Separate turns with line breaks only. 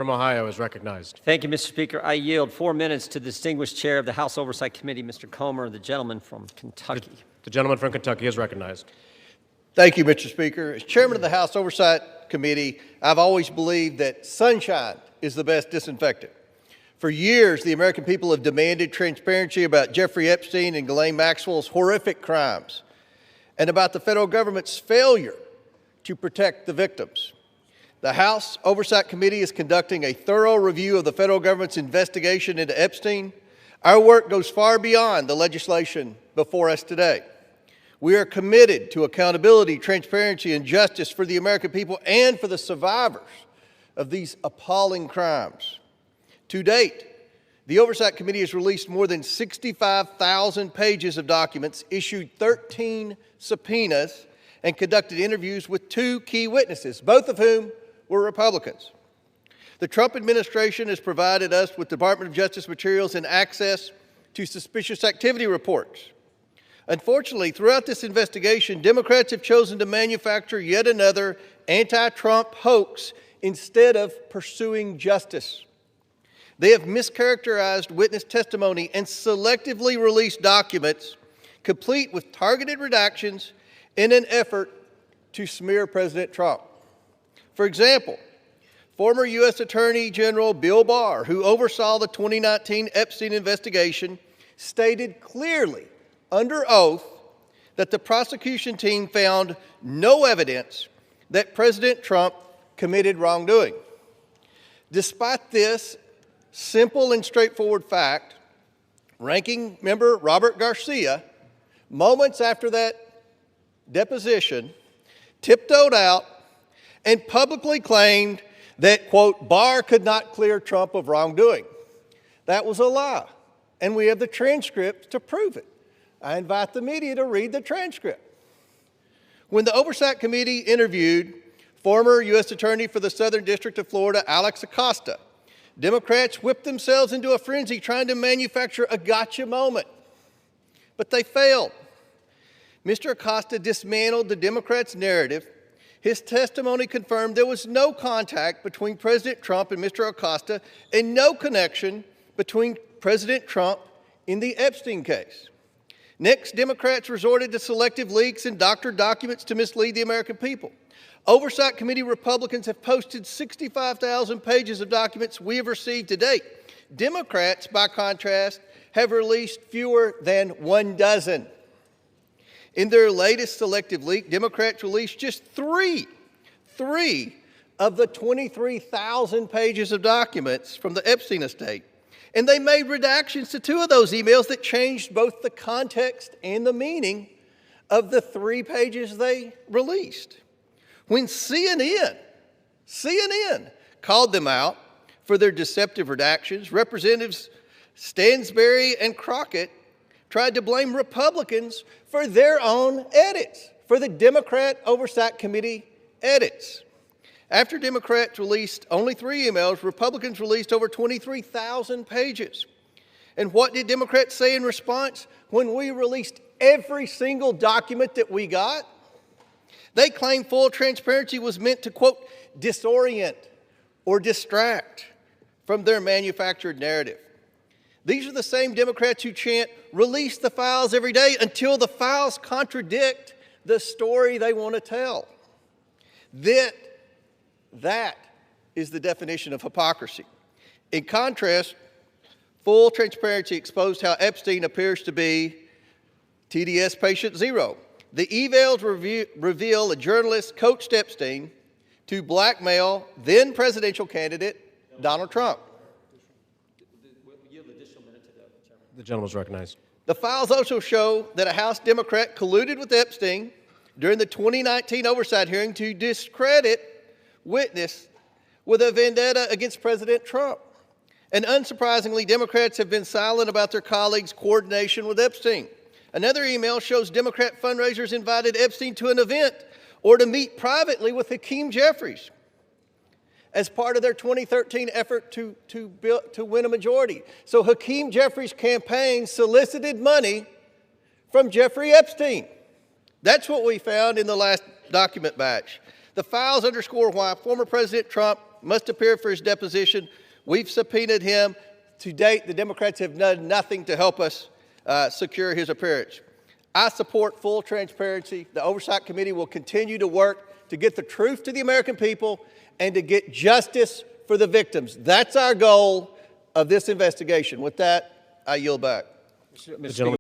From Ohio is recognized.
Thank you, Mr. Speaker. I yield 4 minutes to the distinguished chair of the House Oversight Committee, Mr. Comer, the gentleman from Kentucky.
The gentleman from Kentucky is recognized.
Thank you, Mr. Speaker. As chairman of the House Oversight Committee, I've always believed that sunshine is the best disinfectant. For years, the American people have demanded transparency about Jeffrey Epstein and Ghislaine Maxwell's horrific crimes and about the federal government's failure to protect the victims. The House Oversight Committee is conducting a thorough review of the federal government's investigation into Epstein. Our work goes far beyond the legislation before us today. We are committed to accountability, transparency, and justice for the American people and for the survivors of these appalling crimes. To date, the Oversight Committee has released more than 65,000 pages of documents, issued 13 subpoenas, and conducted interviews with 2 key witnesses, both of whom were Republicans. The Trump administration has provided us with Department of Justice materials and access to suspicious activity reports. Unfortunately, throughout this investigation, Democrats have chosen to manufacture yet another anti-Trump hoax instead of pursuing justice. They have mischaracterized witness testimony and selectively released documents complete with targeted redactions in an effort to smear President Trump. For example, former U.S. Attorney General Bill Barr, who oversaw the 2019 Epstein investigation, stated clearly under oath that the prosecution team found no evidence that President Trump committed wrongdoing. Despite this simple and straightforward fact, Ranking Member Robert Garcia, moments after that deposition, tiptoed out and publicly claimed that, quote, Barr could not clear Trump of wrongdoing. That was a lie, and we have the transcript to prove it. I invite the media to read the transcript. When the Oversight Committee interviewed former U.S. Attorney for the Southern District of Florida, Alex Acosta, Democrats whipped themselves into a frenzy trying to manufacture a gotcha moment, but they failed. Mr. Acosta dismantled the Democrats' narrative. His testimony confirmed there was no contact between President Trump and Mr. Acosta and no connection between President Trump in the Epstein case. Next, Democrats resorted to selective leaks and doctored documents to mislead the American people. Oversight Committee Republicans have posted 65,000 pages of documents we have received to date. Democrats, by contrast, have released fewer than 1 dozen. In their latest selective leak, Democrats released just three of the 23,000 pages of documents from the Epstein estate. And they made redactions to 2 of those emails that changed both the context and the meaning of the 3 pages they released. When CNN called them out for their deceptive redactions, Representatives Stansbury and Crockett tried to blame Republicans for their own edits, for the Democrat Oversight Committee edits. After Democrats released only 3 emails, Republicans released over 23,000 pages. And what did Democrats say in response when we released every single document that we got? They claimed full transparency was meant to, quote, disorient or distract from their manufactured narrative. These are the same Democrats who chant, release the files every day until the files contradict the story they want to tell. That is the definition of hypocrisy. In contrast, full transparency exposed how Epstein appears to be TDS patient zero. The emails reveal a journalist coached Epstein to blackmail then presidential candidate Donald Trump.
The gentleman is recognized.
The files also show that a House Democrat colluded with Epstein during the 2019 oversight hearing to discredit witness with a vendetta against President Trump. And unsurprisingly, Democrats have been silent about their colleagues' coordination with Epstein. Another email shows Democrat fundraisers invited Epstein to an event or to meet privately with Hakeem Jeffries as part of their 2013 effort to win a majority. So Hakeem Jeffries' campaign solicited money from Jeffrey Epstein. That's what we found in the last document batch. The files underscore why former President Trump must appear for his deposition. We've subpoenaed him. To date, the Democrats have done nothing to help us secure his appearance. I support full transparency. The Oversight Committee will continue to work to get the truth to the American people and to get justice for the victims. That's our goal of this investigation. With that, I yield back.
Mr. Speaker,